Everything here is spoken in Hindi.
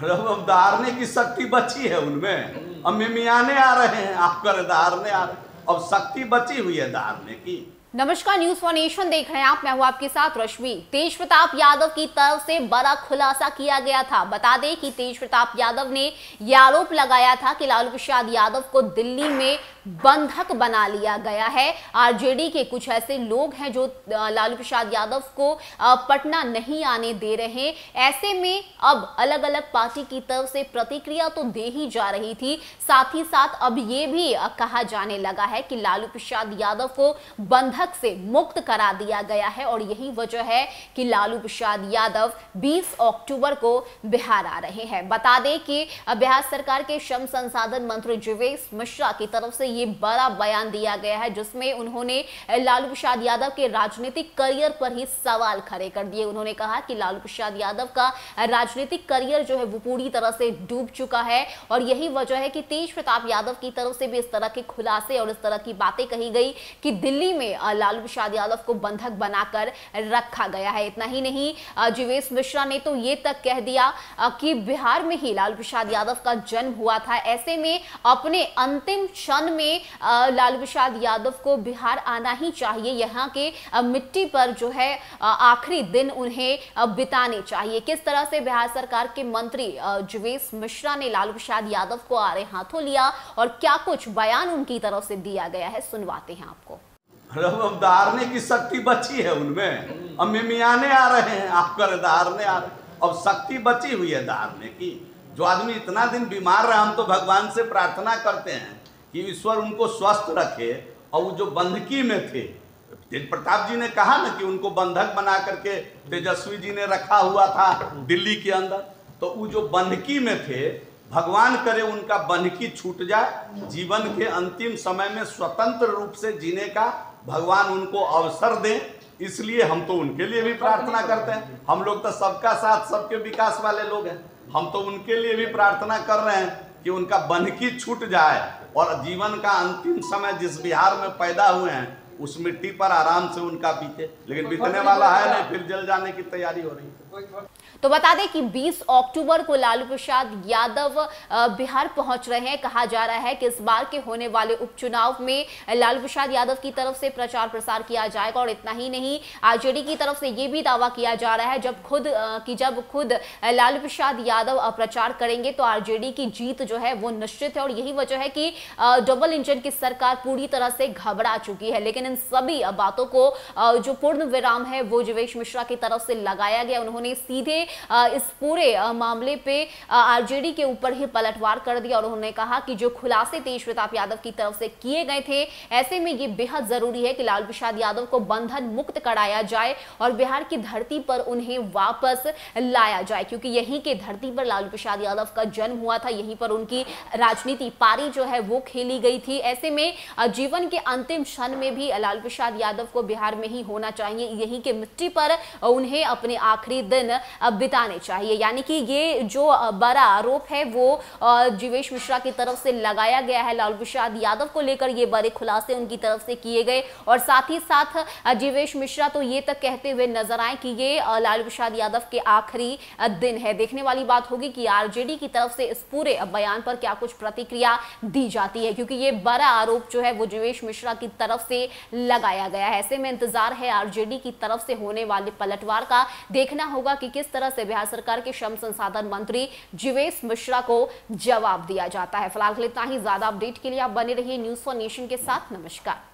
अब धारने की शक्ति बची है उनमें। अब मिमियाने आ रहे हैं, आप कर धारने आ रहे हैं, अब शक्ति बची हुई है धारने की। नमस्कार, न्यूज फॉर नेशन देख रहे हैं आप। मैं हूं आपके साथ रश्मि। तेज प्रताप यादव की तरफ से बड़ा खुलासा किया गया था। बता दें कि तेज प्रताप यादव ने यह आरोप लगाया था कि लालू प्रसाद यादव को दिल्ली में बंधक बना लिया गया है। आरजेडी के कुछ ऐसे लोग हैं जो लालू प्रसाद यादव को पटना नहीं आने दे रहे। ऐसे में अब अलग अलग पार्टी की तरफ से प्रतिक्रिया तो दे ही जा रही थी, साथ ही साथ अब ये भी कहा जाने लगा है कि लालू प्रसाद यादव को बंधक से मुक्त करा दिया गया है और यही वजह है कि लालू प्रसाद यादव 20 अक्टूबर को बिहार आ रहे हैं। बता दें कि बिहार सरकार के श्रम संसाधन मंत्री जीवेश मिश्रा की तरफ से ये बड़ा बयान दिया गया है, जिसमें उन्होंने लालू प्रसाद यादव के राजनीतिक करियर पर ही सवाल खड़े कर दिए। उन्होंने कहा कि लालू प्रसाद यादव का राजनीतिक करियर जो है वो पूरी तरह से डूब चुका है और यही वजह है कि तेज प्रताप यादव की तरफ से भी इस तरह के खुलासे और इस तरह की बातें कही गई कि दिल्ली में लालू प्रसाद यादव को बंधक बनाकर रखा गया है। इतना ही नहीं, जीवेश मिश्रा ने तो ये तक कह दिया कि बिहार में ही लालू प्रसाद यादव का जन्म हुआ था। ऐसे में अपने अंतिम क्षण में लालू प्रसाद यादव को बिहार आना ही चाहिए। यहाँ के मिट्टी पर जो है आखिरी दिन उन्हें बिताने चाहिए। किस तरह से बिहार सरकार के मंत्री जीवेश मिश्रा ने लालू प्रसाद यादव को आड़े हाथों लिया और क्या कुछ बयान उनकी तरफ से दिया गया है, सुनवाते हैं आपको। अब धारने की शक्ति बची है उनमें। अब मिमियाने आ रहे हैं, आप कर धारने आ रहे हैं, अब शक्ति बची हुई है धारने की। जो आदमी इतना दिन बीमार रहा, हम तो भगवान से प्रार्थना करते हैं कि ईश्वर उनको स्वस्थ रखे। और वो जो बंधकी में थे, तेज प्रताप जी ने कहा ना कि उनको बंधक बना करके तेजस्वी जी ने रखा हुआ था दिल्ली के अंदर, तो वो जो बंधकी में थे, भगवान करे उनका बंधकी छूट जाए, जीवन के अंतिम समय में स्वतंत्र रूप से जीने का भगवान उनको अवसर दें। इसलिए हम तो उनके लिए भी प्रार्थना करते हैं। हम लोग तो सबका साथ सबके विकास वाले लोग हैं, हम तो उनके लिए भी प्रार्थना कर रहे हैं कि उनका बंधकी छूट जाए और जीवन का अंतिम समय जिस बिहार में पैदा हुए हैं उस मिट्टी पर आराम से उनका बीते। लेकिन बीतने वाला है नहीं, फिर जल जाने की तैयारी हो रही है। तो बता दें कि 20 अक्टूबर को लालू प्रसाद यादव बिहार पहुंच रहे हैं। कहा जा रहा है कि इस बार के होने वाले उपचुनाव में लालू प्रसाद यादव की तरफ से प्रचार प्रसार किया जाएगा। और इतना ही नहीं, आरजेडी की तरफ से यह भी दावा किया जा रहा है जब खुद लालू प्रसाद यादव प्रचार करेंगे तो आरजेडी की जीत जो है वो निश्चित है। और यही वजह है कि डबल इंजन की सरकार पूरी तरह से घबरा चुकी है। लेकिन इन सभी बातों को जो पूर्ण विराम है वो जीवेश मिश्रा की तरफ से लगाया गया। उन्होंने सीधे इस पूरे मामले पे आरजेडी के ऊपर ही पलटवार कर दिया और उन्होंने कहा कि जो खुलासे तेज प्रताप यादव की तरफ से किए गए थे, ऐसे में ये बेहद जरूरी है कि लालू प्रसाद यादव को बंधन मुक्त कराया जाए और बिहार की धरती पर उन्हें वापस लाया जाए, क्योंकि यहीं के धरती पर लालू प्रसाद यादव का जन्म हुआ था, यहीं पर उनकी राजनीति पारी जो है वो खेली गई थी। ऐसे में जीवन के अंतिम क्षण में भी लालू प्रसाद यादव को बिहार में ही होना चाहिए, यहीं के मिट्टी पर उन्हें अपने आखिरी दिन बिताने चाहिए। यानी कि ये जो बड़ा आरोप है वो जीवेश मिश्रा की तरफ से लगाया गया है। लालू प्रसाद यादव को लेकर ये बड़े खुलासे उनकी तरफ से किए गए और साथ ही साथ जीवेश मिश्रा तो ये तक कहते हुए नजर आए कि ये लालू प्रसाद यादव के आखिरी दिन है। देखने वाली बात होगी कि आरजेडी की तरफ से इस पूरे बयान पर क्या कुछ प्रतिक्रिया दी जाती है, क्योंकि ये बड़ा आरोप जो है वो जीवेश मिश्रा की तरफ से लगाया गया है। ऐसे में इंतजार है आरजेडी की तरफ से होने वाले पलटवार का। देखना होगा कि किस तरह से बिहार सरकार के श्रम संसाधन मंत्री जीवेश मिश्रा को जवाब दिया जाता है। फिलहाल इतना ही। ज्यादा अपडेट के लिए आप बने रहिए न्यूज फॉर नेशन के साथ। नमस्कार।